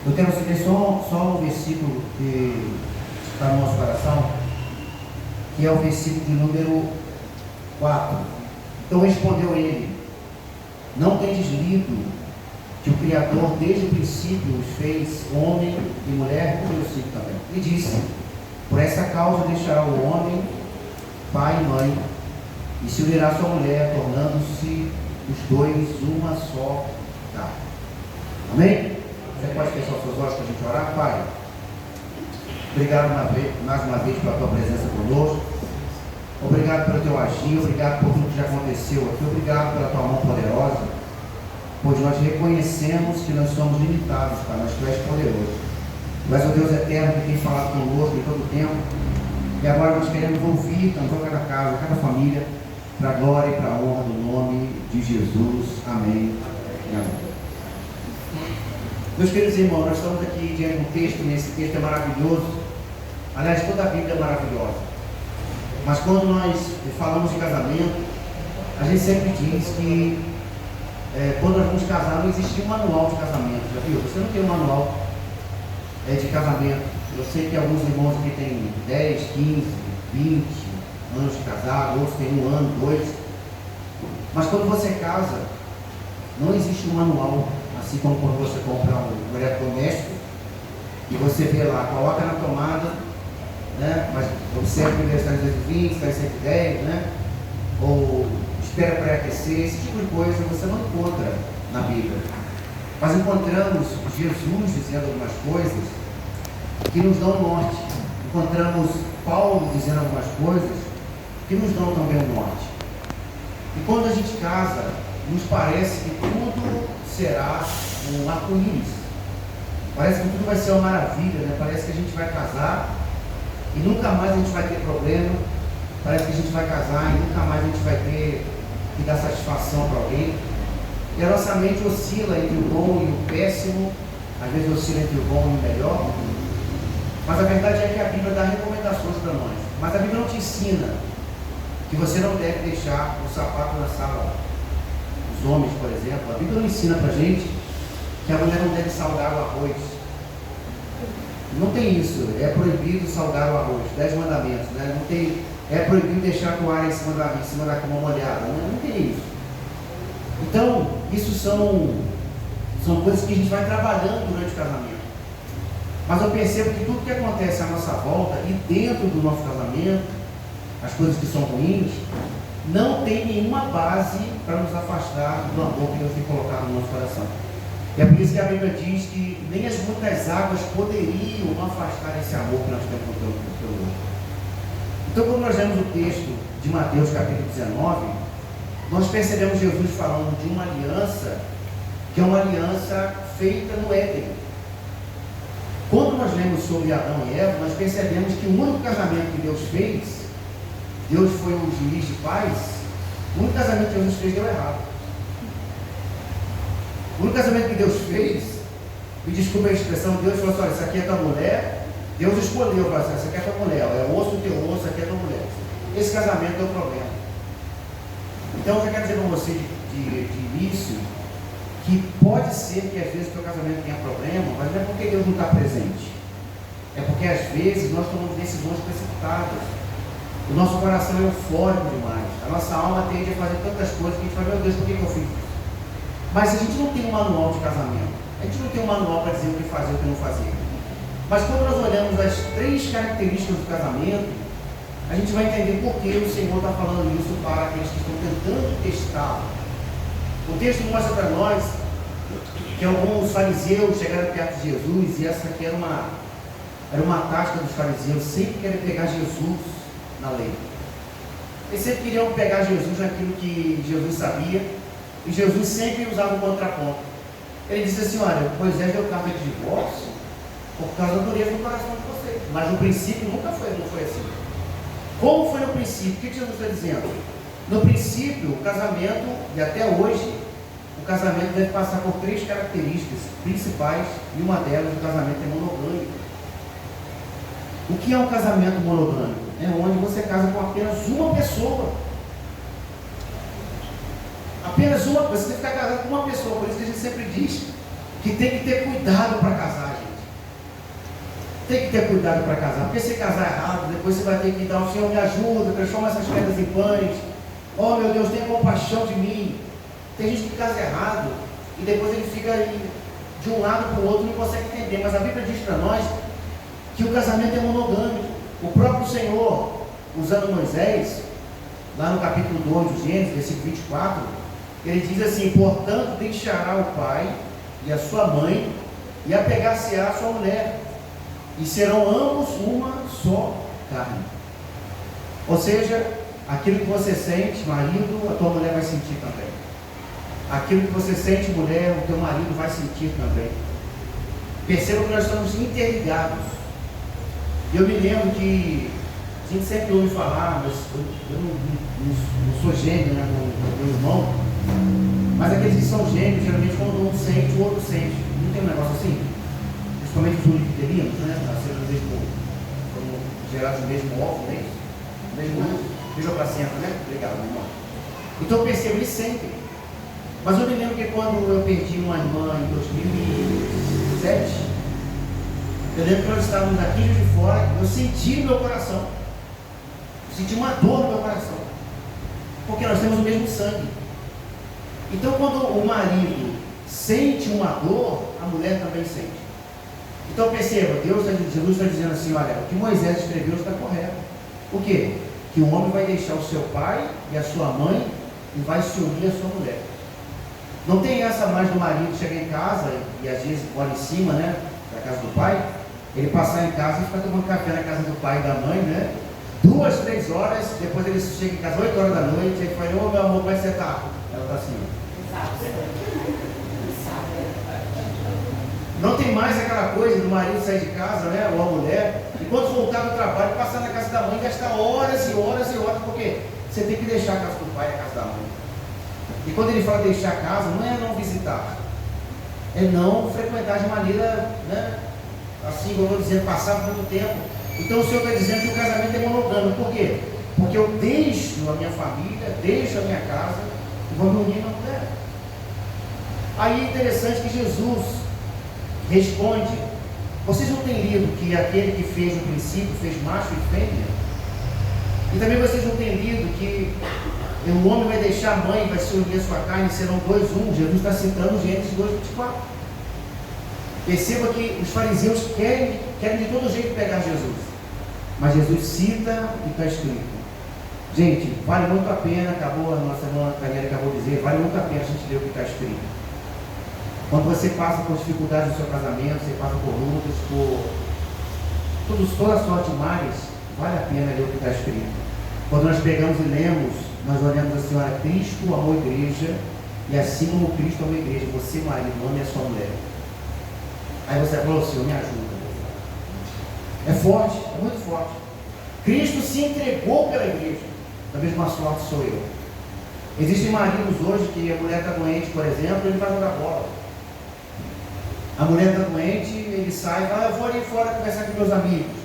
Eu quero citar só um versículo que está no nosso coração, que é o versículo de número 4. Então respondeu ele: não tendes lido que o Criador desde o princípio os fez homem e mulher? Número 5 também. E disse: por essa causa deixará o homem pai e mãe, e se unirá à sua mulher, tornando-se os dois uma só carne. Amém? Você pode fechar os seus olhos para a gente orar? Pai, obrigado mais uma vez pela tua presença conosco. Obrigado pelo teu agir, obrigado por tudo que já aconteceu aqui, obrigado pela tua mão poderosa, pois nós reconhecemos que nós somos limitados, Pai, mas tu és poderoso. Tu és o Deus eterno que tem falado conosco em todo o tempo, e agora nós queremos ouvir, tanto a cada casa, a cada família, para a glória e para a honra do nome de Jesus. Amém e amém. Meus queridos irmãos, nós estamos aqui diante de um texto, nesse texto é maravilhoso. Aliás, toda a Bíblia é maravilhosa. Mas quando nós falamos de casamento, a gente sempre diz que quando nós vamos casar, não existe um manual de casamento, já viu? Você não tem um manual de casamento. Eu sei que alguns irmãos aqui têm 10, 15, 20 anos de casado, outros têm 1 ano, 2. Mas quando você casa, não existe um manual, assim como quando você compra um eletrodoméstico e você vê lá, coloca na tomada, né? Mas observe primeiro está em 220, está em 110, né? Ou espera para aquecer, esse tipo de coisa você não encontra na Bíblia. Mas encontramos Jesus dizendo algumas coisas que nos dão norte. Encontramos Paulo dizendo algumas coisas que nos dão também o norte. E quando a gente casa, nos parece que tudo será um arco-íris. Parece que tudo vai ser uma maravilha, né? Parece que a gente vai casar e nunca mais a gente vai ter problema. Parece que a gente vai casar e nunca mais a gente vai ter que dar satisfação para alguém. E a nossa mente oscila entre o bom e o péssimo, às vezes oscila entre o bom e o melhor. Mas a verdade é que a Bíblia dá recomendações para nós. Mas a Bíblia não te ensina que você não deve deixar o sapato na sala. Os homens, por exemplo, a Bíblia não ensina para a gente que a mulher não deve salgar o arroz. Não tem isso. É proibido salgar o arroz. 10 mandamentos, né? Não tem, é proibido deixar a toalha em cima da cama molhada. Não tem isso. Então, isso são coisas que a gente vai trabalhando durante o casamento. Mas eu percebo que tudo que acontece à nossa volta e dentro do nosso casamento, as coisas que são ruins, não tem nenhuma base para nos afastar do amor que Deus tem colocado no nosso coração. E é por isso que a Bíblia diz que nem as muitas águas poderiam afastar esse amor que nós temos pelo outro. Então, quando nós lemos o texto de Mateus capítulo 19, nós percebemos Jesus falando de uma aliança, que é uma aliança feita no Éden. Quando nós lemos sobre Adão e Eva, nós percebemos que o único casamento que Deus fez, Deus foi um juiz de paz, o único casamento que Jesus fez deu errado. O único casamento que Deus fez, me desculpa a expressão, Deus falou assim: olha, essa aqui é tua mulher, Deus escolheu, falou assim, essa aqui é tua mulher, é osso do teu osso, essa aqui é tua mulher. Esse casamento é o problema. Então eu já quero dizer para você de início, que pode ser que às vezes o teu casamento tenha problema, mas não é porque Deus não está presente. É porque às vezes nós tomamos decisões precipitadas. O nosso coração é eufórico demais. A nossa alma tende a fazer tantas coisas que a gente fala: meu Deus, por que eu fiz isso? Mas a gente não tem um manual de casamento. A gente não tem um manual para dizer o que fazer e o que não fazer. Mas quando nós olhamos as 3 características do casamento, a gente vai entender por que o Senhor está falando isso para aqueles que estão tentando testar. O texto mostra para nós que alguns fariseus chegaram perto de Jesus, e essa aqui era uma tática dos fariseus, sempre querem pegar Jesus na lei. Eles sempre queriam pegar Jesus naquilo que Jesus sabia, e Jesus sempre usava um contraponto. Ele disse assim: olha, Moisés deu carta de divórcio por causa da dureza do coração de vocês, mas no princípio não foi assim. Como foi no princípio? O que Jesus está dizendo? No princípio, o casamento, e até hoje, o casamento deve passar por 3 características principais, e uma delas, o casamento é monogâmico. O que é um casamento monogâmico? É onde você casa com apenas uma pessoa. Apenas uma, você tem que ficar casado com uma pessoa. Por isso que a gente sempre diz que tem que ter cuidado para casar, gente. Tem que ter cuidado para casar, porque se casar errado, depois você vai ter que dar o Senhor me ajuda, transforma essas pedras em pães. Oh meu Deus, tenha compaixão de mim. Tem gente que casa errado e depois ele fica aí de um lado para o outro e não consegue entender. Mas a Bíblia diz para nós que o casamento é monogâmico. O próprio Senhor, usando Moisés, lá no capítulo 2 do Gênesis, versículo 24, ele diz assim: portanto deixará o pai e a sua mãe e apegar-se-á a sua mulher, e serão ambos uma só carne. Ou seja, aquilo que você sente, marido, a tua mulher vai sentir também. Aquilo que você sente, mulher, o teu marido vai sentir também. Percebam que nós estamos interligados. Eu me lembro que a gente sempre ouve falar, mas eu não sou gêmeo, né, com meu irmão, mas aqueles que são gêmeos, geralmente quando um sente, o outro sente. Não tem um negócio assim? Principalmente os univitelinos, né? Nasceram no mesmo, foram gerados no mesmo óvulo, né? Mesma placenta, né? Obrigado, meu irmão. Então eu percebo, eles sentem. Mas eu me lembro que quando eu perdi uma irmã em 2007, eu lembro que nós estávamos aqui de fora, eu senti no meu coração. Eu senti uma dor no meu coração. Porque nós temos o mesmo sangue. Então quando o marido sente uma dor, a mulher também sente. Então perceba, Jesus está dizendo assim: olha, o que Moisés escreveu está correto. O quê? Que o homem vai deixar o seu pai e a sua mãe e vai se unir à sua mulher. Não tem essa mais do marido chegar em casa e às vezes mora em cima, né, da casa do pai, ele passar em casa e ficar tomando café na casa do pai e da mãe, né? 2, 3 horas, depois ele chega em casa 8 horas da noite, ele fala: ô meu amor, como é que você está? Ela está assim. Não tem mais aquela coisa do marido sair de casa, né, ou a mulher, e quando voltar do trabalho, passar na casa da mãe, gastar horas e horas e horas, porque você tem que deixar a casa do pai e a casa da mãe. E quando ele fala deixar a casa, não é não visitar, é não frequentar de maneira, né, assim, como eu estou dizendo, passar por muito tempo. Então o Senhor está dizendo que o casamento é monogâmico. Por quê? Porque eu deixo a minha família, deixo a minha casa e vou me unir na mulher. Aí é interessante que Jesus responde: vocês não têm lido que aquele que fez no princípio fez macho e fêmea? E também vocês não têm lido que o homem vai deixar a mãe, vai se unir a sua carne, serão 2 um. Jesus está citando Gênesis 2:24. Perceba que os fariseus querem de todo jeito pegar Jesus, mas Jesus cita e está escrito. Gente, vale muito a pena, acabou, a nossa irmã Daniela acabou de dizer, vale muito a pena a gente ler o que está escrito. Quando você passa por dificuldades no seu casamento, você passa por lutas, por toda sorte de males, vale a pena ler o que está escrito. Quando nós pegamos e lemos, nós olhamos assim: olha, Cristo amou a igreja, e assim como Cristo amou a igreja, você, marido, ame a sua mulher. Aí você falou: Senhor, me ajuda. É forte, é muito forte. Cristo se entregou pela igreja. Da mesma sorte sou eu. Existem maridos hoje que a mulher está doente, por exemplo, ele vai jogar bola. A mulher está doente, ele sai e fala: eu vou ali fora conversar com meus amigos.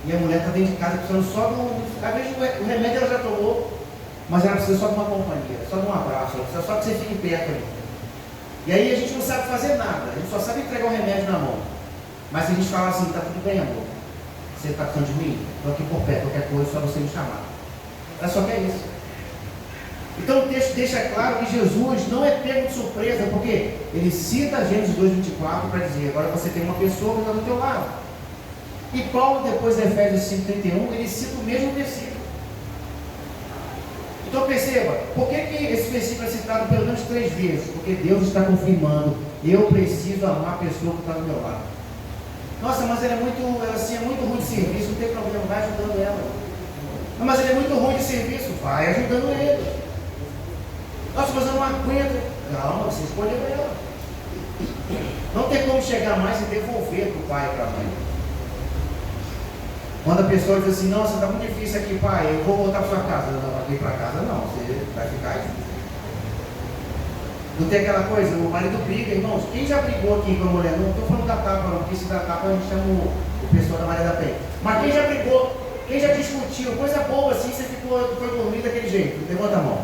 E a mulher está dentro de casa precisando só de um. Às vezes o remédio ela já tomou, mas ela precisa só de uma companhia, só de um abraço, ela precisa só que você fique perto ali. E aí a gente não sabe fazer nada, a gente só sabe entregar o remédio na mão. Mas se a gente fala assim: está tudo bem, amor, você está precisando de mim? Estou aqui por perto, qualquer coisa, só você me chamar. Ela só quer isso. Então o texto deixa claro que Jesus não é pego de surpresa, porque ele cita Gênesis 2:24 para dizer: agora você tem uma pessoa que está do teu lado. E Paulo, depois de Efésios 5:31, ele cita o mesmo versículo. Então perceba, por que esse versículo é citado pelo menos 3 vezes? Porque Deus está confirmando: eu preciso amar a pessoa que está do meu lado. Nossa, mas ela é muito ruim de serviço, não tem problema, vai ajudando ela. Não, mas ele é muito ruim de serviço, vai ajudando ele. Nossa, mas eu não aguento. Calma, você escolheu ela. Não tem como chegar mais e devolver para o pai e para a mãe. Quando a pessoa diz assim: nossa, está muito difícil aqui, pai, eu vou voltar para sua casa. Não, aqui para casa não, você vai ficar aí. Não tem aquela coisa, o marido briga, irmãos. Quem já brigou aqui com a mulher? Não estou falando da tapa, não, porque se dá tapa a gente chama o pessoal da Maria da Penha. Mas quem já brigou, quem já discutiu, coisa boa assim, você foi dormir daquele jeito? Levanta a mão.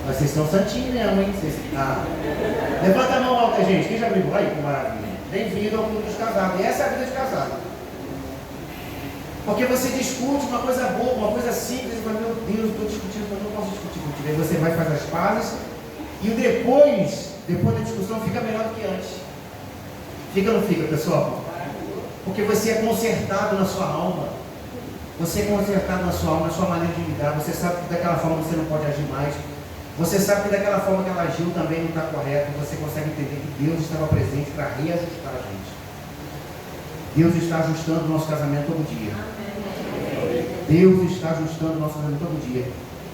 Mas vocês são santinhos mesmo, hein? Levanta a mão alta, gente. Quem já brigou? Aí, que maravilha. Bem-vindo ao clube dos casados. E essa é a vida de casado. Porque você discute uma coisa boa, uma coisa simples, e fala, meu Deus, estou discutindo, mas não posso discutir contigo. Aí você vai fazer as pazes, e depois da discussão, fica melhor do que antes. Fica ou não fica, pessoal? Porque você é consertado na sua alma. Você é consertado na sua alma, na sua maneira de lidar. Você sabe que daquela forma você não pode agir mais. Você sabe que daquela forma que ela agiu também não está correto. Você consegue entender que Deus estava presente para reajustar a gente. Deus está ajustando o nosso casamento todo dia. Deus está ajustando o nosso casamento todo dia.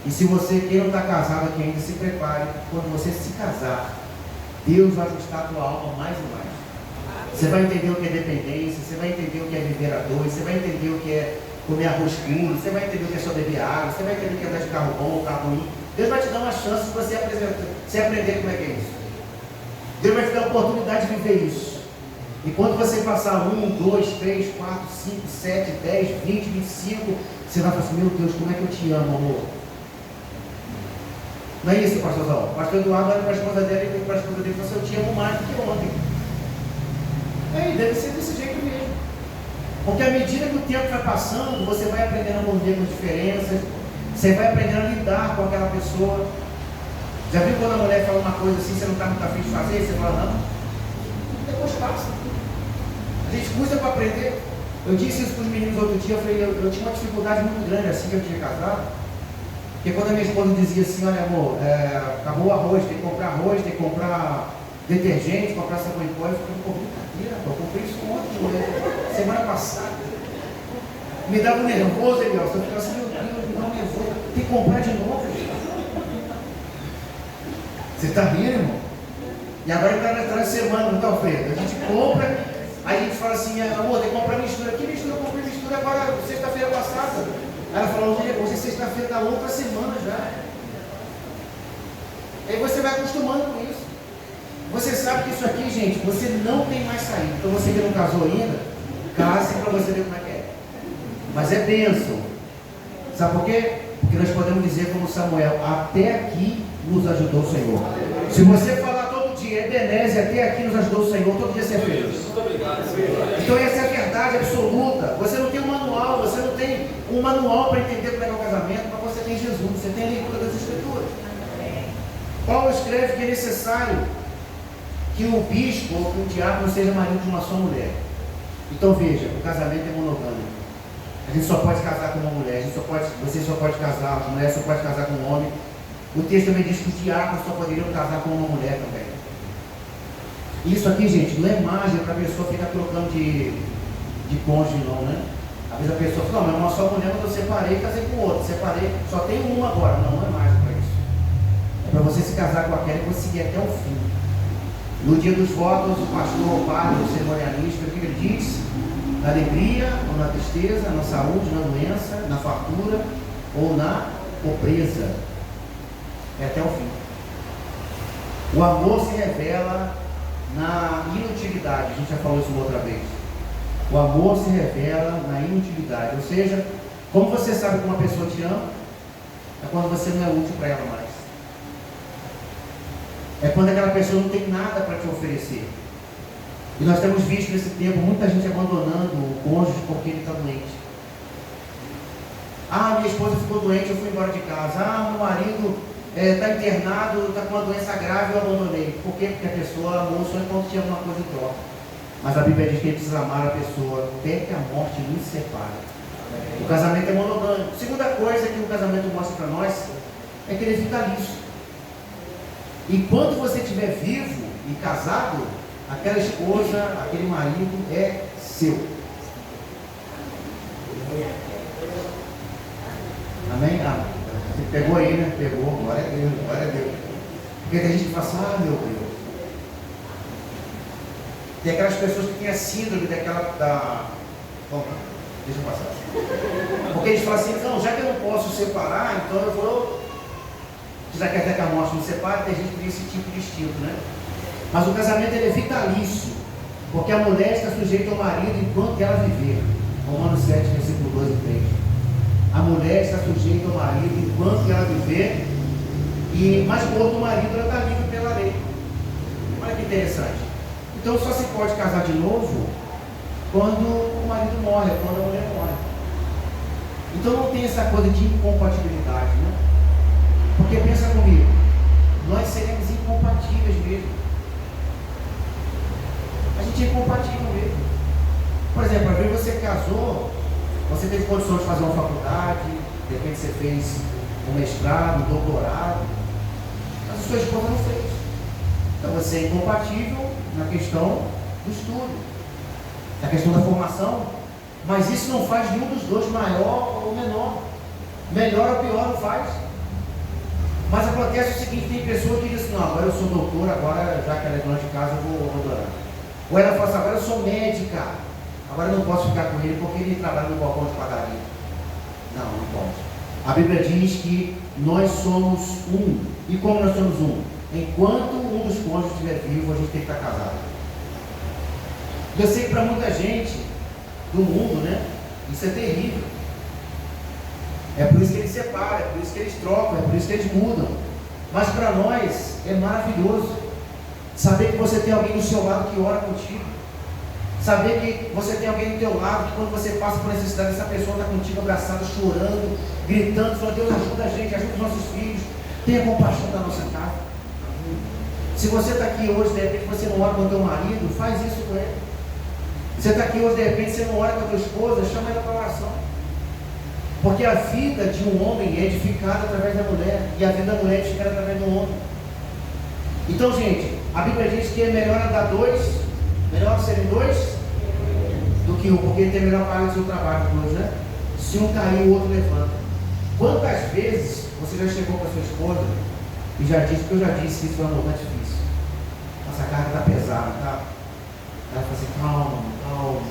E se você que não está casado aqui ainda, se prepare. Quando você se casar, Deus vai ajustar a tua alma mais e mais. Você vai entender o que é dependência, você vai entender o que é viver a dois, você vai entender o que é comer arroz puro, você vai entender o que é só beber água, você vai entender o que é andar de carro bom, carro ruim. Deus vai te dar uma chance de você aprender como é que é isso. Deus vai te dar a oportunidade de viver isso. E quando você passar 1, 2, 3, 4, 5, 7, 10, 20, 25, você vai falar assim, meu Deus, como é que eu te amo, amor? Não é isso, pastorzão? O pastor Eduardo olha para a esposa dele e para a esposa dele e fala assim, eu te amo mais do que ontem. Deve ser desse jeito mesmo. Porque à medida que o tempo vai passando, você vai aprendendo a conviver com diferenças, você vai aprendendo a lidar com aquela pessoa. Já viu quando a mulher fala uma coisa assim, você não está muito afim de fazer, você fala, não, depois passa. A gente custa para aprender. Eu disse isso para os meninos outro dia, eu falei, eu tinha uma dificuldade muito grande assim que eu tinha casado. Porque quando a minha esposa dizia assim, olha amor, acabou o arroz, tem que comprar arroz, tem que comprar detergente, comprar sabão em pó, eu falei, pô, brincadeira, eu comprei isso ontem, semana passada. Me dava um nervoso, Eliel, eu ficava assim, meu Deus, me dá um nervoso, tem que comprar de novo. Você está rindo, irmão? E agora está na semana, não está, Alfredo? A gente compra, aí a gente fala assim, amor, tem que comprar mistura. Que mistura? Eu comprei mistura agora, sexta-feira passada. Aí ela falou, hoje é sexta-feira da outra semana já. Aí você vai acostumando com isso. Você sabe que isso aqui, gente, você não tem mais saída. Então você que não casou ainda, case para você ver como é que é. Mas é bênção. Sabe por quê? Porque nós podemos dizer como Samuel, até aqui nos ajudou o Senhor. Se você falar todo dia, Ebenezer, até aqui nos ajudou o Senhor, todo dia você é feliz. Muito obrigado. Então essa é a verdade absoluta. Você não tem um manual, você não tem um manual para entender como é que é o casamento, mas você tem Jesus, você tem a leitura das Escrituras. Paulo escreve que é necessário que o bispo ou que o diácono seja marido de uma só mulher. Então veja, o casamento é monogâmico. A gente só pode casar com uma mulher, você só pode casar, a mulher só pode casar com um homem. O texto também diz que os diáconos só poderiam casar com uma mulher também. Isso aqui, gente, não é margem para a pessoa ficar trocando de cônjuge não, né? Às vezes a pessoa fala, não, mas uma só mulher, quando eu separei, casei com outra. Separei, só tem uma agora. Não, não é margem para isso. É para você se casar com aquela e conseguir até o fim. No dia dos votos, o pastor, o padre, o cerimonialista, o que ele diz? Na alegria ou na tristeza, na saúde, na doença, na fartura ou na pobreza. É até o fim. O amor se revela na inutilidade. A gente já falou isso uma outra vez. O amor se revela na inutilidade. Ou seja, como você sabe que uma pessoa te ama? É quando você não é útil para ela mais. É quando aquela pessoa não tem nada para te oferecer. E nós temos visto nesse tempo muita gente abandonando o cônjuge porque ele está doente. Ah, minha esposa ficou doente, eu fui embora de casa. Ah, meu marido está internado, está com uma doença grave, eu abandonei. Por quê? Porque a pessoa amou só enquanto tinha alguma coisa em troca. Mas a Bíblia diz que a gente precisa amar a pessoa até que a morte nos separe. O casamento é monogâmico. Segunda coisa que o casamento mostra para nós é que ele é vitalício. Enquanto você estiver vivo e casado, aquela esposa, aquele marido é seu. Amém? Ah, você pegou aí, né? Pegou. Glória a Deus, glória a Deus. Porque tem gente que fala assim, ah, meu Deus. Tem aquelas pessoas que têm a síndrome daquela. Bom, deixa eu passar. Porque eles falam assim, não, já que eu não posso separar, então eu vou. Já que até que a morte não separe, tem gente que tem esse tipo de instinto, né? Mas o casamento ele é vitalício, porque a mulher está sujeita ao marido enquanto ela viver. Romanos 7, versículo 2 e 3. A mulher está sujeita ao marido enquanto ela viver Mas o outro marido está livre pela lei. Olha que interessante. Então só se pode casar de novo quando o marido morre, quando a mulher morre. Então não tem essa coisa de incompatibilidade, né? Porque pensa comigo, nós seremos incompatíveis mesmo. A gente é incompatível mesmo. Por exemplo, às vezes você casou, você teve condições de fazer uma faculdade, de repente você fez um mestrado, um doutorado, mas a sua esposa não fez. Então você é incompatível na questão do estudo, na questão da formação, mas isso não faz nenhum dos dois maior ou menor. Melhor ou pior não faz. Mas acontece o seguinte, tem pessoas que dizem, não, agora eu sou doutora, agora já que ela é dona de casa, eu vou adorar. Ou ela fala assim, agora eu sou médica, agora eu não posso ficar com ele porque ele trabalha no balcão de padaria. Não, não pode. A Bíblia diz que nós somos um. E como nós somos um? Enquanto um dos cônjuges estiver vivo, a gente tem que estar casado. Eu sei que para muita gente do mundo, né, isso é terrível. É por isso que eles separam, é por isso que eles trocam, é por isso que eles mudam. Mas para nós é maravilhoso saber que você tem alguém do seu lado que ora contigo. Saber que você tem alguém do teu lado que quando você passa por necessidade, essa pessoa está contigo abraçada, chorando, gritando, falando, Deus ajuda a gente, ajuda os nossos filhos, tenha compaixão da nossa casa. Se você está aqui hoje, de repente você não ora com o teu marido, faz isso com ele. Você está aqui hoje, de repente você não ora com a tua esposa, chama ela para oração. Porque a vida de um homem é edificada através da mulher, e a vida da mulher é edificada através do homem. Então, gente, a Bíblia diz que é melhor andar dois, melhor serem dois do que um, porque ele tem melhor paga do seu trabalho dois, né? Se um cair, o outro levanta. Quantas vezes você já chegou para sua esposa e já disse, porque eu já disse isso, amor, está difícil. Nossa carga está pesada, tá? Ela fala assim, calma, calma.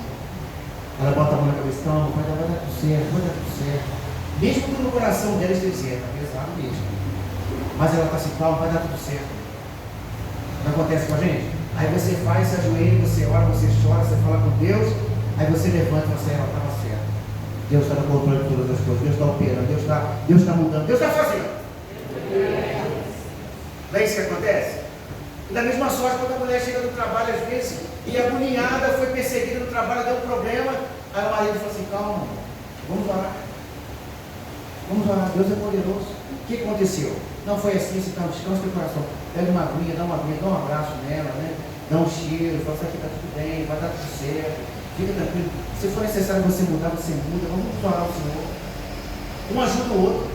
Ela bota a mão na cabeça, calma, vai dar tudo certo, vai dar tudo certo. Mesmo que no coração dela esteja está pesado mesmo. Mas ela está assim, calma, vai dar tudo certo. Não acontece com a gente? Aí você faz, se ajoelha, você ora, você chora, você fala com Deus, aí você levanta e você, ela estava certa. Deus está no controle de todas as coisas, Deus está operando, Deus está mudando, Deus está fazendo. Não é isso que acontece? E da mesma sorte, quando a mulher chega do trabalho, às vezes, e agoniada, foi perseguida no trabalho, deu um problema, aí o marido fala assim, calma, vamos orar. Vamos orar, Deus é poderoso. O que aconteceu? Não foi assim, você está, descansa teu coração. Pega uma aguinha, dá um abraço nela, né? Dá um cheiro, fala assim, aqui está tudo bem, vai dar tudo certo, fica tranquilo. Se for necessário você mudar, você muda, vamos orar ao Senhor. Um ajuda o outro.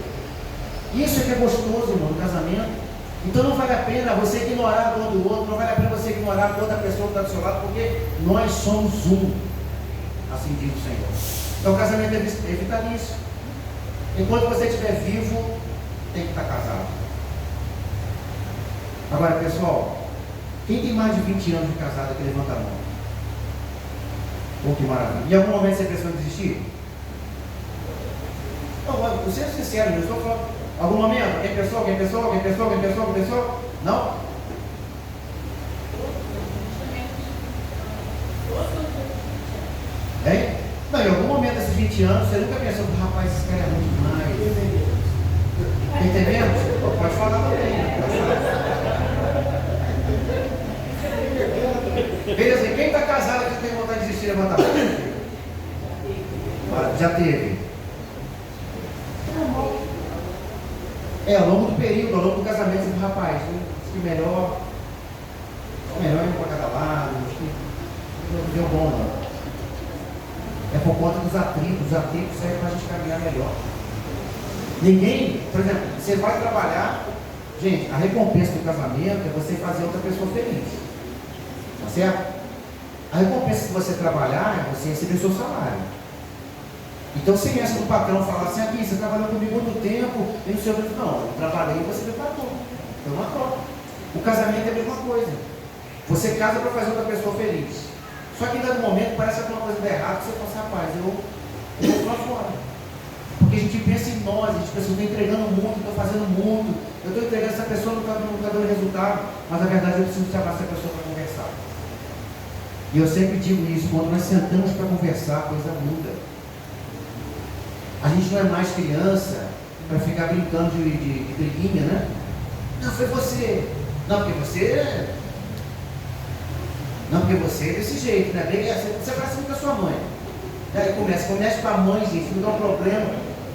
Isso é que é gostoso, irmão, no casamento. Então não vale a pena você ignorar a dor do outro, não vale a pena você ignorar a dor da pessoa que está do seu lado, porque nós somos um. Assim diz o Senhor. Então o casamento é vitalício. Enquanto você estiver vivo, tem que estar casado. Agora, pessoal, quem tem mais de 20 anos de casado aqui, levanta a mão. Oh, que maravilha. Em algum momento você pensou em desistir? Não, vou ser sincero, eu estou falando. Algum momento? Quem pensou? Não? Hein? Não, em algum momento desses 20 anos, você nunca pensou, rapaz, esse cara é muito demais. Está entendendo? Pode falar também. Beleza, quem está casado aqui tem vontade de desistir, levanta a mão. Já teve. Ao longo do período, ao longo do casamento, você fala, rapaz, acho que melhor ir para cada lado, acho que não deu bom, não. É por conta dos atritos, os atritos servem para a gente caminhar melhor. Ninguém, por exemplo, você vai trabalhar, gente, a recompensa do casamento é você fazer outra pessoa feliz. Tá certo? A recompensa de você trabalhar é você receber o seu salário. Então, se viesse do patrão falar assim, aqui, você trabalhou comigo muito tempo, e não sei o que, não, eu trabalhei e você me pagou. Então, uma troca. O casamento é a mesma coisa. Você casa para fazer outra pessoa feliz. Só que em dado momento parece alguma coisa de errado, você fala assim, rapaz, eu vou lá fora. Porque a gente pensa em nós, a gente pensa, eu estou entregando muito, estou fazendo muito, eu estou entregando, essa pessoa não está dando resultado, mas na verdade eu preciso chamar essa pessoa para conversar. E eu sempre digo isso, quando nós sentamos para conversar, a coisa muda. A gente não é mais criança para ficar brincando de briguinha, né? Não, foi você. Não, porque você. Não, porque você é desse jeito, né? Você parece muito com a sua mãe. Daí começa com a mãe, gente, não dá um problema.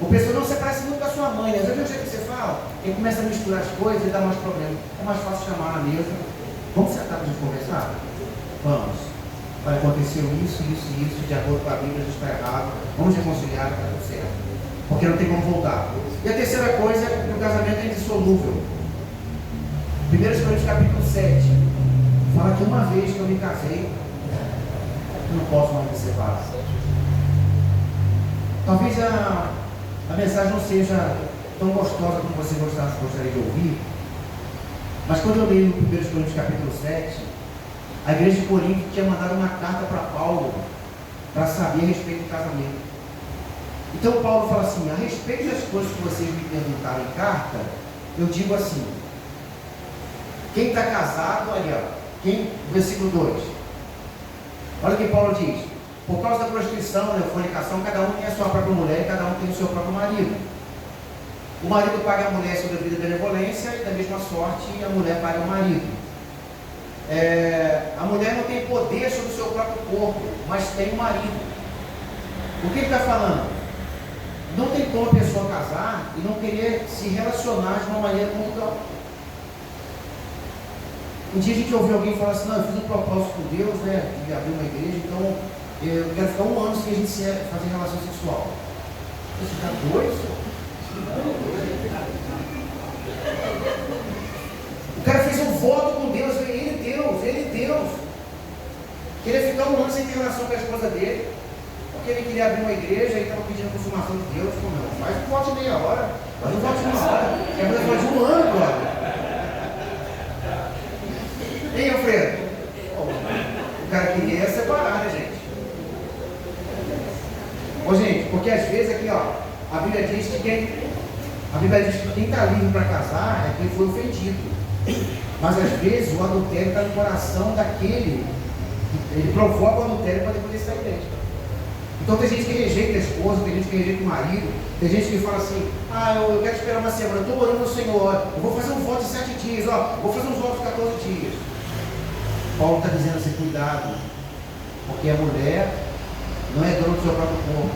O pessoal não se parece muito com a sua mãe, né? Às vezes o jeito que você fala, ele começa a misturar as coisas e dá mais problema. É mais fácil chamar na mesa. Vamos sentar para a gente conversar? Vamos. Olha, aconteceu isso, de acordo com a Bíblia, a gente está errado. Vamos reconciliar, está tudo certo. Porque não tem como voltar. E a terceira coisa é que o casamento é indissolúvel. 1 Coríntios capítulo 7. Fala que uma vez que eu me casei, eu não posso mais me separar. Talvez a mensagem não seja tão gostosa como você gostaria de ouvir, mas quando eu leio no 1 Coríntios capítulo 7, a igreja de Corinto tinha mandado uma carta para Paulo para saber a respeito do casamento. Então Paulo fala assim: a respeito das coisas que vocês me perguntaram em carta, eu digo assim: quem está casado, olha, versículo 2, olha o que Paulo diz: por causa da prostituição, da fornicação, cada um tem a sua própria mulher e cada um tem o seu próprio marido. O marido paga a mulher sua devida benevolência e da mesma sorte a mulher paga o marido. A mulher não tem poder sobre o seu próprio corpo, mas tem o marido. O que ele está falando? Não tem como a pessoa casar e não querer se relacionar de uma maneira conjugal. Um dia a gente ouviu alguém falar assim: não, eu fiz um propósito com Deus, né, de abrir uma igreja, então eu quero ficar 1 ano sem a gente fazer relação sexual. Você está doido? O cara fez um voto com Deus, ele Deus. Queria ficar 1 ano sem ter relação com a esposa dele, porque ele queria abrir uma igreja e estava pedindo a consumação de Deus. Pô, meu, faz um voto de meia hora, faz um voto de 1 hora, quer fazer voto de 1 ano agora. Ei, Alfredo, o cara queria separar, né, gente? Ô, gente, porque às vezes aqui, ó, a Bíblia diz que quem está livre para casar é quem foi ofendido. Mas às vezes o adultério está no coração daquele, ele provoca o adultério para depois sair dele. Então tem gente que rejeita a esposa, tem gente que rejeita o marido, tem gente que fala assim: ah, eu quero esperar uma semana, eu estou orando no Senhor, eu vou fazer um voto de 7 dias, ó, vou fazer uns votos de 14 dias. Paulo está dizendo assim: cuidado, porque a mulher não é dono do seu próprio corpo.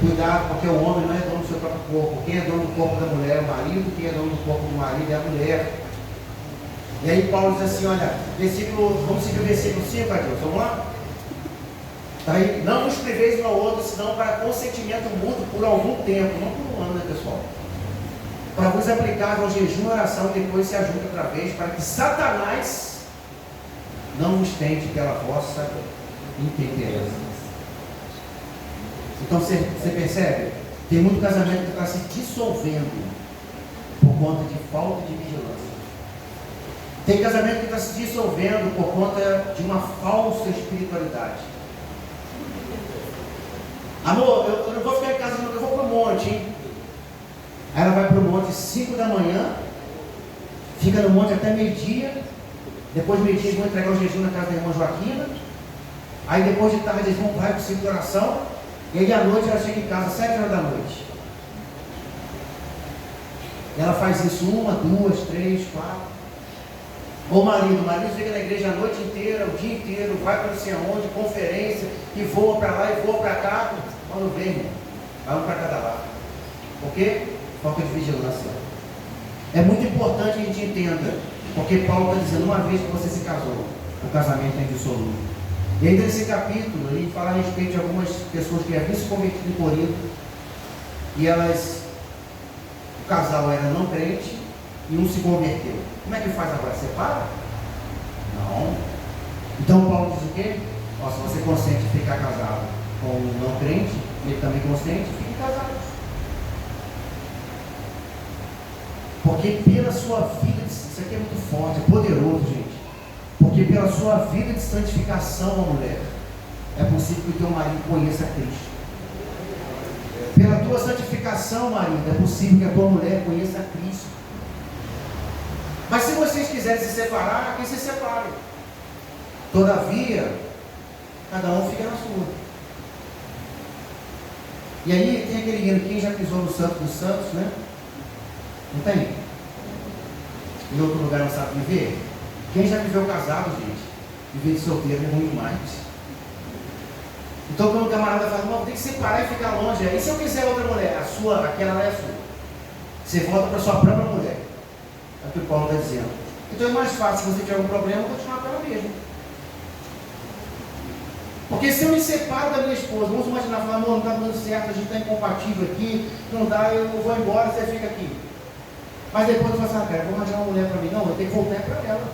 Cuidado, porque o homem não é dono do seu próprio corpo. Quem é dono do corpo da mulher é o marido, quem é dono do corpo do marido é a mulher. E aí Paulo diz assim: olha, vamos seguir o versículo 5, Adilson, vamos lá? Aí, não vos priveis um ao outro, senão para consentimento mútuo por algum tempo, não por 1 ano, né, pessoal? Para vos aplicar ao jejum e oração, e depois se ajunta outra vez, para que Satanás não vos tente pela vossa intemperança. Então você percebe? Tem muito casamento que está se dissolvendo por conta de falta de vigilância. Tem casamento que está se dissolvendo por conta de uma falsa espiritualidade. Amor, eu não vou ficar em casa, eu vou para o monte, hein? Aí ela vai para o monte 5 da manhã, fica no monte até meio-dia. Depois de meio-dia eles vão entregar o jejum na casa da irmã Joaquina. Aí depois de tarde eles vão para o ciclo de oração. E aí à noite ela chega em casa às 7 horas da noite. E ela faz isso 1, 2, 3, 4. Ou o marido fica na igreja a noite inteira, o dia inteiro, vai para não sei aonde, conferência, e voa para lá e voa para cá. Quando vem, irmão, vai um para cada lado. Por quê? Falta de vigilância. É muito importante que a gente entenda, porque Paulo está dizendo: uma vez que você se casou, o casamento é indissolúvel. E ainda nesse capítulo, ele fala a respeito de algumas pessoas que haviam se convertido em Corinto, e o casal era não crente, e um se converteu. Como é que faz agora? Separa? Não. Então Paulo diz o quê? Ó, se você consente ficar casado com um não crente, ele também consente, fique casado. Porque pela sua vida, isso aqui é muito forte, é poderoso, gente. Porque pela sua vida de santificação, ó mulher, é possível que o teu marido conheça Cristo. Pela tua santificação, marido, é possível que a tua mulher conheça Cristo. Mas se vocês quiserem se separar, que se separem. Todavia, cada um fica na sua. E aí tem aquele hino: quem já pisou no Santo dos Santos, né? Não tem? em outro lugar não sabe viver? Quem já viveu casado, gente, viver de solteiro é ruim demais. Então quando o camarada fala, não, tem que separar e ficar longe. E se eu quiser outra mulher? Aquela não é a sua. Você volta para a sua própria mulher. É o que o Paulo está dizendo. Então é mais fácil, se você tiver algum problema, continuar com ela mesma. Porque se eu me separo da minha esposa, vamos imaginar, falar, amor, não está dando certo, a gente está incompatível aqui, não dá, eu vou embora, você fica aqui. Mas depois eu falo assim, cara, vou arranjar uma mulher para mim. Não, eu tenho que voltar para ela.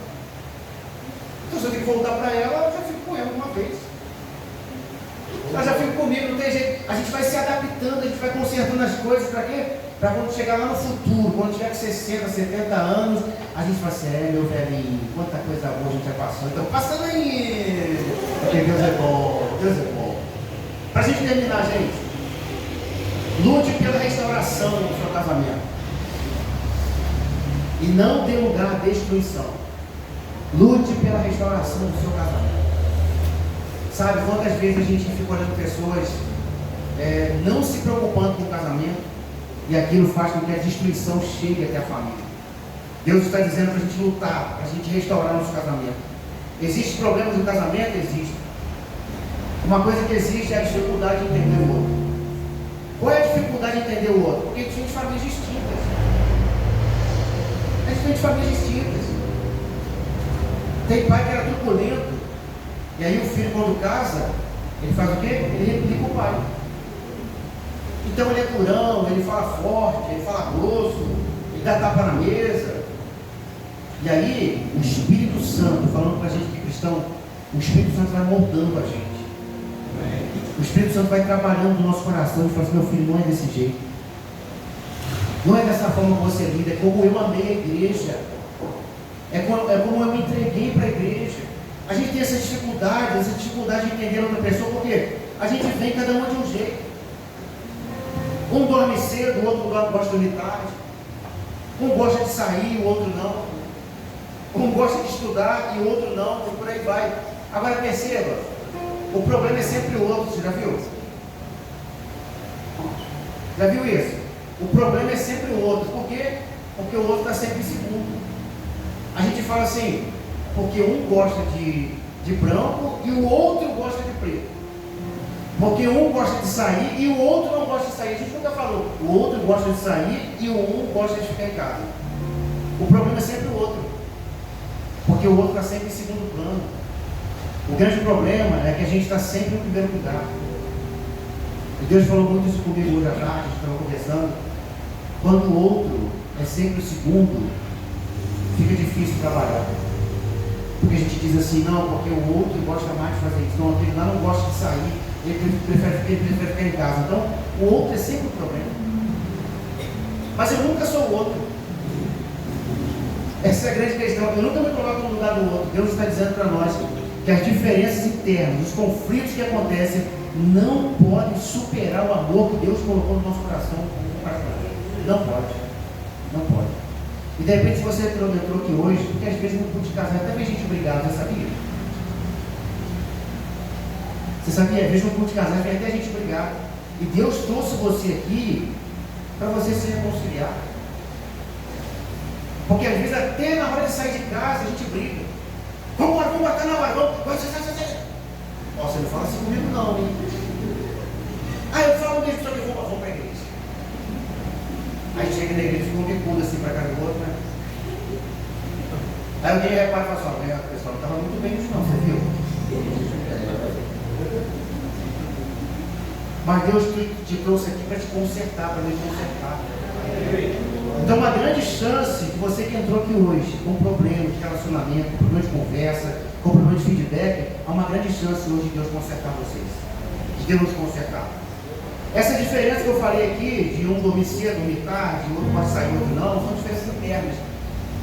Então se eu tenho que voltar para ela, eu já fico com ela uma vez. Ela já fica comigo, não tem jeito. A gente vai se adaptando, a gente vai consertando as coisas, para quê? Para quando chegar lá no futuro, quando tiver com 60, 70 anos, a gente fala assim, meu velhinho, quanta coisa boa a gente já passou. Então passando aí. Porque Deus é bom, Deus é bom. Para a gente terminar, gente, lute pela restauração do seu casamento. E não dê lugar à destruição. Lute pela restauração do seu casamento. Sabe, quantas vezes a gente fica olhando pessoas não se preocupando com o casamento e aquilo faz com que a destruição chegue até a família. Deus está dizendo para a gente lutar, para a gente restaurar nosso casamento. Existem problemas no casamento? Existe. Uma coisa que existe é a dificuldade de entender o outro. Qual é a dificuldade de entender o outro? Porque a gente tem famílias distintas. A gente tem famílias distintas. Tem pai que era truculento. E aí o filho, quando casa, ele faz o quê? Ele replica o pai. Então ele é durão, ele fala forte, ele fala grosso, ele dá tapa na mesa. E aí o Espírito Santo, falando para a gente que é cristão, o Espírito Santo vai moldando a gente. O Espírito Santo vai trabalhando no nosso coração e fala assim, meu filho, não é desse jeito. Não é dessa forma que você lida, é como eu amei a igreja. É como eu me entreguei para a igreja. A gente tem essa dificuldade de entender outra pessoa, porque a gente vem cada um de um jeito. Um dorme cedo, o outro gosta de dormir tarde. Um gosta de sair, o outro não. Um gosta de estudar e o outro não, e por aí vai. Agora perceba, o problema é sempre o outro, você já viu? Já viu isso? O problema é sempre o outro. Por quê? Porque o outro está sempre em segundo. A gente fala assim, porque um gosta de branco e o outro gosta de preto. Porque um gosta de sair e o outro não gosta de sair. A gente nunca falou, o outro gosta de sair e o um gosta de ficar em casa. O problema é sempre o outro. Porque o outro está sempre em segundo plano. O grande problema é que a gente está sempre no primeiro lugar. E Deus falou muito isso comigo hoje à tarde, a gente estava conversando. Quando o outro é sempre o segundo, fica difícil trabalhar. Porque a gente diz assim, não, porque o outro gosta mais de fazer isso, não, aquele lá não gosta de sair, ele prefere ficar em casa. Então, o outro é sempre o problema. Mas eu nunca sou o outro. Essa é a grande questão. Eu nunca me coloco no lugar do outro. Deus está dizendo para nós que as diferenças internas, os conflitos que acontecem, não podem superar o amor que Deus colocou no nosso coração. Não pode. Não pode. E de repente, se você entrou aqui hoje, porque às vezes no culto de casal até vem gente brigada, você sabia? Você sabia? Às vezes no culto de casal vem até gente brigada. E Deus trouxe você aqui para você se reconciliar. Porque às vezes até na hora de sair de casa a gente briga. Vamos matar na hora, vamos. Ó, você não fala assim comigo não, hein? Eu falo mesmo, só que eu vou para a igreja. Aí chega na igreja e fica um bicudo assim para cá do outro, né? Aí alguém repara e fala assim, ó, pessoal, não estava muito bem isso não, você viu? Mas Deus te trouxe aqui para te consertar, para me consertar. Então uma grande chance que você que entrou aqui hoje com problema de relacionamento, com problema de conversa, com problema de feedback, há uma grande chance hoje de Deus consertar vocês, de Deus nos consertar. Essa diferença que eu falei aqui, de um dormir cedo, dormir tarde, o outro pode sair, o outro não, são diferenças internas.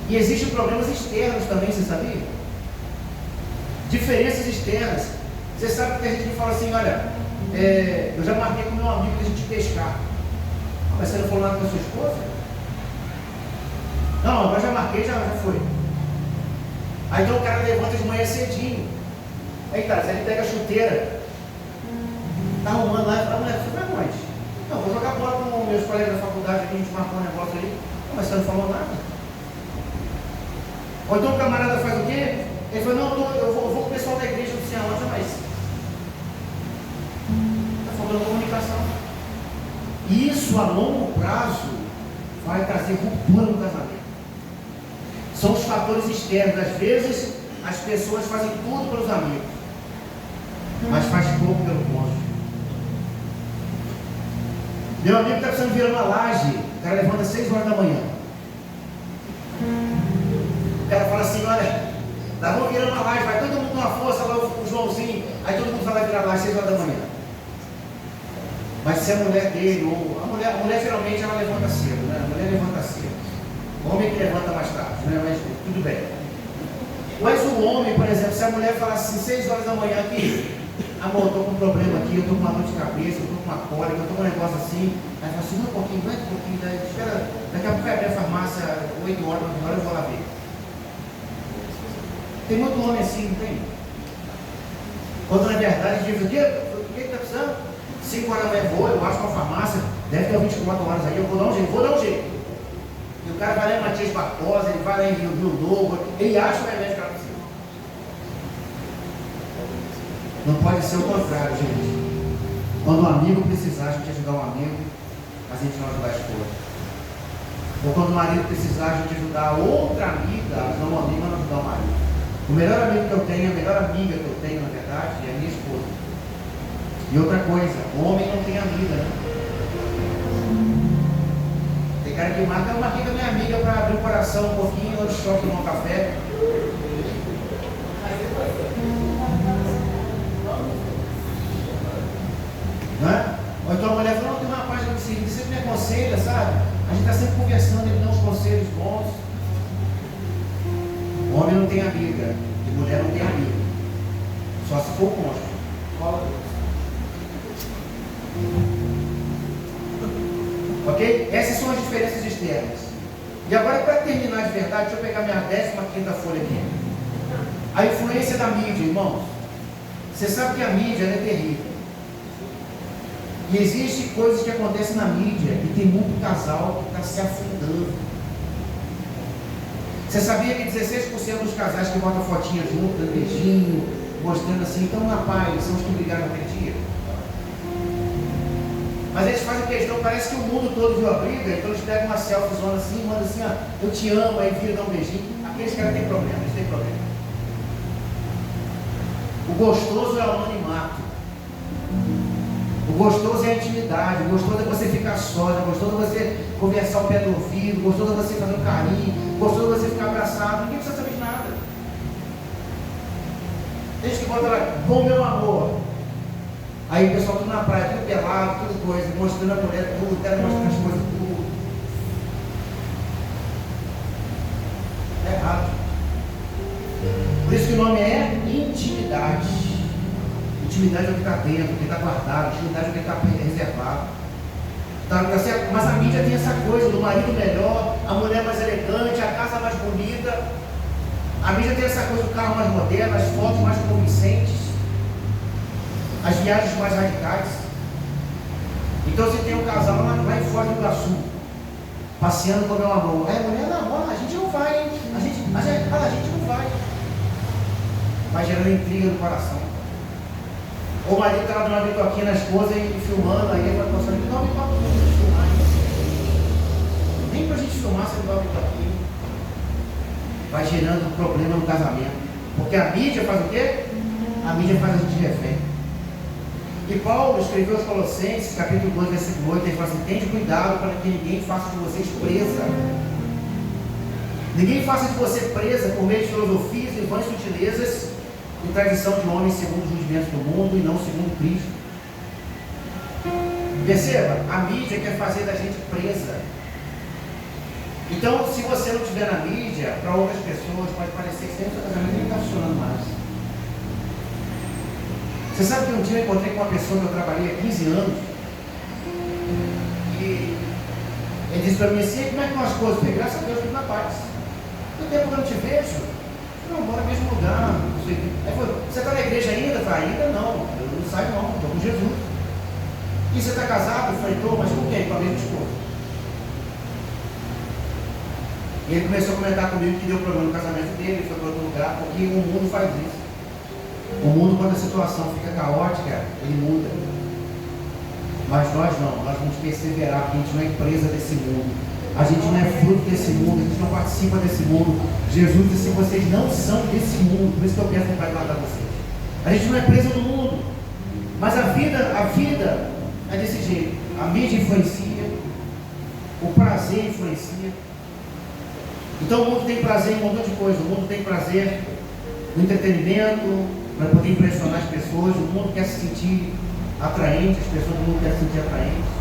E existem problemas externos também, você sabia? Diferenças externas. Você sabe que a gente fala assim, olha, eu já marquei com meu amigo de a gente pescar. Mas você não falou nada com a sua esposa? Não, agora já marquei, já foi. Aí então o cara levanta de manhã cedinho. Aí cara, se ele pega a chuteira, tá arrumando lá e fala, mulher, você vai onde? Não, vou jogar bola com meus colegas da faculdade aqui, a gente marcou um negócio ali. Não, mas você não falou nada. Ou então o camarada faz o quê? Ele fala, não, eu vou com o pessoal da igreja do Senhor, mas está faltando comunicação. E isso a longo prazo vai trazer ruptura no casamento. São os fatores externos. Às vezes as pessoas fazem tudo pelos amigos, mas faz pouco pelo cônjuge. Meu amigo está precisando virar uma laje, o cara levanta às 6 horas da manhã. O cara fala assim, olha, nós vamos virar uma laje, vai todo mundo numa força, lá o Joãozinho, aí todo mundo vai virar laje às 6 horas da manhã. Mas se a mulher dele, ou a mulher geralmente ela levanta cedo, né? A mulher levanta cedo. O homem que levanta mais tarde, né? Mas tudo bem. Mas o homem, por exemplo, se a mulher falar assim, 6 horas da manhã aqui, amor, eu estou com um problema aqui, eu estou com uma dor de cabeça, eu estou com uma cólica, eu estou com um negócio assim, aí fala assim, um pouquinho, vai um pouquinho, espera, daqui a pouco vai abrir a farmácia, 8 horas, 9 horas eu vou lá ver. Tem muito homem assim, não tem? Quando na verdade diz, o que está precisando? 5 horas da manhã vou, eu acho que a farmácia deve ter 24 horas aí, eu vou dar um jeito. E o cara vai lá em Matias Barbosa, ele vai lá em Rio Novo, ele acha o remédio que ela precisa. Não pode ser o contrário, gente. Quando um amigo precisar, a gente ajudar um amigo, a gente não ajudar a esposa. Ou quando o marido precisar, a gente ajudar outra amiga, ajudar uma amiga, não ajudar o marido. O melhor amigo que eu tenho, a melhor amiga que eu tenho, na verdade, é a minha esposa. E outra coisa, o homem não tem amiga, né? Tem cara que marca, eu marquei com a minha amiga para abrir o coração um pouquinho, eu shopping, tomar um café. Não é? Ou então a mulher fala, não, tem uma página que você sempre me aconselha, sabe? A gente está sempre conversando, ele dá uns conselhos bons. O homem não tem amiga, e mulher não tem amiga. Só se for cônjuge. Ok? Essas são as diferenças externas. E agora, para terminar de verdade, deixa eu pegar minha 15ª folha aqui. A influência da mídia, irmãos. Você sabe que a mídia é terrível. E existem coisas que acontecem na mídia e tem muito casal que está se afundando. Você sabia que 16% dos casais que botam fotinha junto, dando beijinho, mostrando assim, então na paz, são os que brigaram naquele dia? Mas eles fazem questão, parece que o mundo todo viu a briga, então eles pegam uma selfie zona assim, mandam assim, ó, eu te amo, aí vira, dá um beijinho. Aqueles caras têm problema, eles têm problema. O gostoso é o anonimato. O gostoso é a intimidade, o gostoso é você ficar só, o gostoso é você conversar o pé do ouvido, o gostoso é você fazer um carinho, o gostoso é você ficar abraçado, ninguém precisa saber de nada. Tem gente que bota lá, bom meu amor. Aí o pessoal tudo na praia, tudo pelado, tudo coisa, mostrando a mulher tudo, quero mostrar as coisas tudo. É errado. Por isso que o nome é intimidade. Intimidade é o que está dentro, o que está guardado, intimidade é o que está reservado. Tá certo? Mas a mídia tem essa coisa do marido melhor, a mulher mais elegante, a casa mais bonita. A mídia tem essa coisa do carro mais moderno, as fotos mais convincentes, as viagens mais radicais. Então você tem um casal lá em Foz do Iguaçu, passeando com o meu amor. Aí a mulher, não, a gente não vai, hein? A gente não vai. Vai gerando intriga no coração. Ou o marido está lá dando uma bitoquinha na esposa e filmando, aí ele vai passando, não, me toca, não gente filmar. Nem para a gente filmar, você não dá uma bitoquinha. Vai gerando problema no casamento. Porque a mídia faz o quê? A mídia faz a gente refém. E Paulo escreveu aos Colossenses, capítulo 2, versículo 8, ele fala assim, tende cuidado para que ninguém faça de vocês presa. Ninguém faça de você presa por meio de filosofias e vãs sutilezas e tradição de homens segundo os rudimentos do mundo e não segundo Cristo. Perceba, a mídia quer fazer da gente presa. Então, se você não estiver na mídia, para outras pessoas pode parecer que sempre o seu casamento nem está funcionando mais. Você sabe que um dia eu encontrei com uma pessoa que eu trabalhei há 15 anos e ele disse para mim assim, como é que estão as coisas? Eu falei, graças a Deus, tudo na paz. Quanto tempo que eu não te vejo? Não, mora no mesmo lugar. Não sei. Aí falou, você está na igreja ainda? Eu falei, ainda não, eu não saio não, estou com Jesus. E você está casado? Eu falei, estou, mas com quem? Com a mesma esposa. E ele começou a comentar comigo que deu problema no casamento dele, ele foi para outro lugar, porque o mundo faz isso. O mundo, quando a situação fica caótica, ele muda. Mas nós não, nós vamos perseverar, porque a gente não é presa desse mundo. A gente não é fruto desse mundo, a gente não participa desse mundo. Jesus disse: vocês não são desse mundo, por isso que eu peço que vai guardar vocês. A gente não é preso do mundo, mas a vida é desse jeito. A mídia influencia, o prazer influencia. Então o mundo tem prazer em um montão de coisa. O mundo tem prazer no entretenimento, para poder impressionar as pessoas. O mundo quer se sentir atraente, as pessoas do mundo querem se sentir atraentes.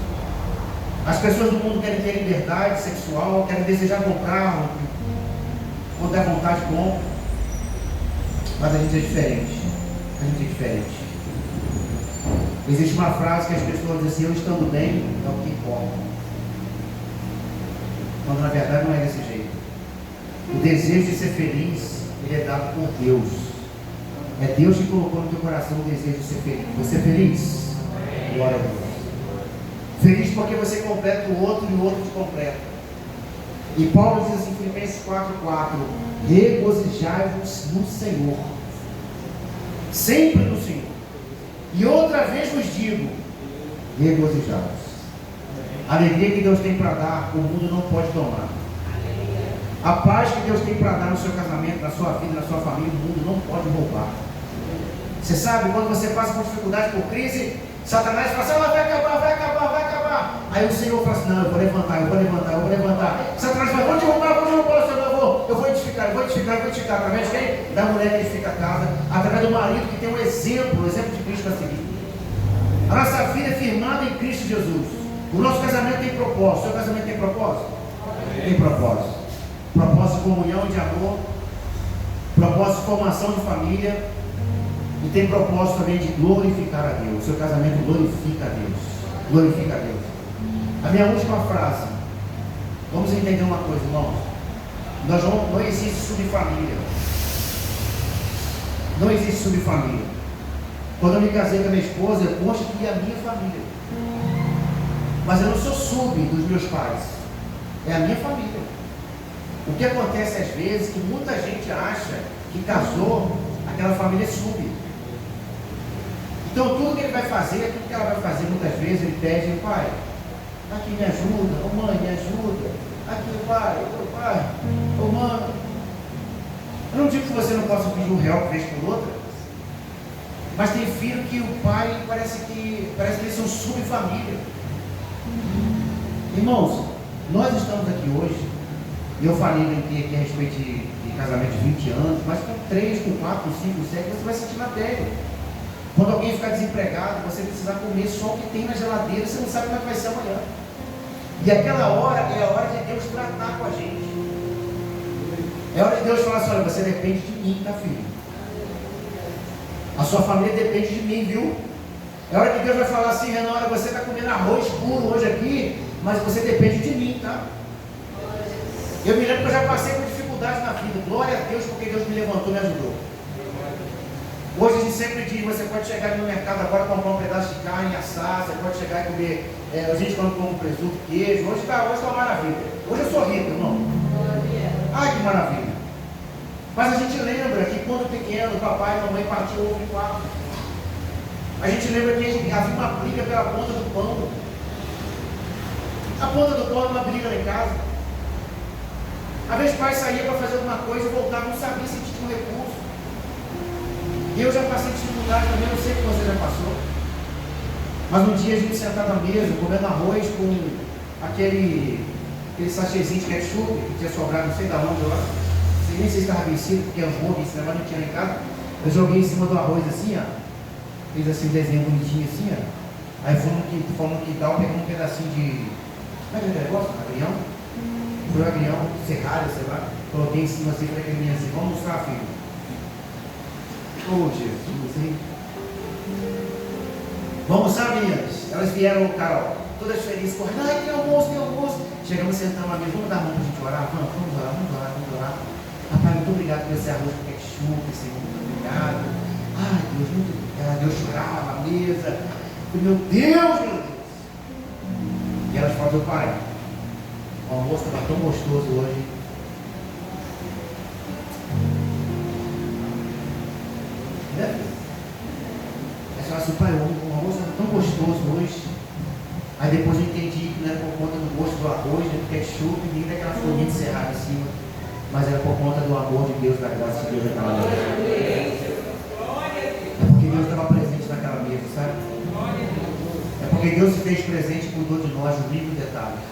As pessoas do mundo querem ter liberdade sexual, querem desejar comprar, quando der vontade, compra. Mas a gente é diferente. A gente é diferente. Existe uma frase que as pessoas dizem assim: eu estando bem é o que importa. Quando na verdade não é desse jeito. O desejo de ser feliz, ele é dado por Deus. É Deus que colocou no teu coração o desejo de ser feliz. Você é feliz? Glória a Deus. Feliz porque você completa o outro e o outro te completa. E Paulo diz assim, Filipenses 4:4: regozijai-vos no Senhor. Sempre no Senhor. E outra vez vos digo: regozijai-vos. A alegria que Deus tem para dar, o mundo não pode tomar. A paz que Deus tem para dar no seu casamento, na sua vida, na sua família, o mundo não pode roubar. Você sabe, quando você passa por dificuldade, por crise, Satanás fala assim: ela vai acabar, vai acabar, vai acabar. Aí o Senhor fala assim: não, eu vou levantar, eu vou levantar, eu vou levantar. Satanás fala: vou derrubar, Senhor, eu vou edificar, eu vou edificar, eu vou edificar. Através de quem? Da mulher que edifica a casa, através do marido que tem um exemplo de Cristo para seguir. A nossa vida é firmada em Cristo Jesus. O nosso casamento tem propósito. O seu casamento tem propósito? Tem propósito. Propósito de comunhão, de amor, propósito de formação de família, e tem propósito também de glorificar a Deus. O seu casamento glorifica a Deus. Glorifica a Deus. A minha última frase. Vamos entender uma coisa, irmãos. Não existe subfamília. Não existe subfamília. Quando eu me casei com a minha esposa, eu constituí a minha família. Mas eu não sou sub dos meus pais. É a minha família. O que acontece às vezes é que muita gente acha que casou, aquela família é sub. Então tudo que ele vai fazer, tudo que ela vai fazer, muitas vezes ele pede: pai, aqui me ajuda, ô mãe, me ajuda, aqui pai, ô mãe. Eu não digo que você não possa pedir R$1 por vez por outra, mas tem filho que o pai parece que eles são subfamília. Irmãos, nós estamos aqui hoje. Eu falei aqui a respeito de casamento de 20 anos, mas com 3, com 4, com 5, 7, você vai sentir na pele. Quando alguém ficar desempregado, você precisar comer só o que tem na geladeira, você não sabe como é que vai ser amanhã. E aquela hora é a hora de Deus tratar com a gente. É a hora de Deus falar assim: olha, você depende de mim, tá, filho? A sua família depende de mim, viu? É a hora que Deus vai falar assim: Renan, olha, você está comendo arroz puro hoje aqui, mas você depende de mim, tá? Eu me lembro que eu já passei por dificuldades na vida. Glória a Deus, porque Deus me levantou e me ajudou. Hoje a gente sempre diz: você pode chegar no mercado agora e comprar um pedaço de carne, assar, você pode chegar e comer. A gente quando come presunto, queijo. Hoje está uma maravilha. Hoje eu sou rico, irmão. Ai, que maravilha. Mas a gente lembra que quando pequeno, papai e mamãe partiam ovo em 4. A gente lembra que havia uma briga pela ponta do pão. A ponta do pão era uma briga lá em casa. Às vezes o pai saía para fazer alguma coisa e voltava, não sabia se tinha um recurso. E eu já passei dificuldade também, não sei o que você já passou. Mas um dia a gente sentado à mesa, comendo arroz com aquele sachêzinho de ketchup que tinha sobrado, não sei da onde, nem sei se estava vencido, porque é um esse negócio não tinha lá em casa. Eu joguei em cima do arroz assim, ó. Fiz assim um desenho bonitinho assim, ó. Aí fomos no quintal, pegamos um pedacinho de. Como é que é o negócio? Agrião? Foi o agrião, serralho, sei lá. Coloquei em cima assim para aquele menino assim: vamos mostrar, filho. Oh, Jesus, hein? Vamos mostrar, meninas. Elas vieram, Carol, todas felizes, correndo: ai, tem almoço, tem almoço. Chegamos sentando lá mesmo: vamos dar a mão para a gente orar? Vamos orar. Papai, muito obrigado por esse arroz com ketchup, Senhor, muito obrigado. Ai, Deus, muito obrigado. Eu chorava à mesa. Meu Deus. E elas falam: pai, o almoço estava tão gostoso hoje. Né, filho? Aí você fala assim, pai, o arroz era tão gostoso hoje. Aí depois eu entendi que não era por conta do gosto do arroz, do ketchup, nem daquela folhinha de serrada em cima, mas era por conta do amor de Deus, da graça de Deus naquela mesa. É porque Deus estava presente naquela mesa, sabe? É porque Deus se fez presente e cuidou de nós no mínimo detalhe.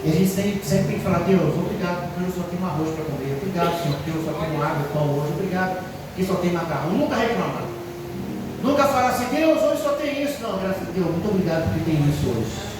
E a gente sempre tem que falar, Deus, obrigado porque eu só tenho arroz para comer, obrigado, Senhor, porque eu só tenho água e pão hoje, obrigado porque só tem macarrão. Nunca reclamar. Nunca falar assim, Deus, hoje só tem isso. Não, graças a Deus, muito obrigado porque tem isso hoje.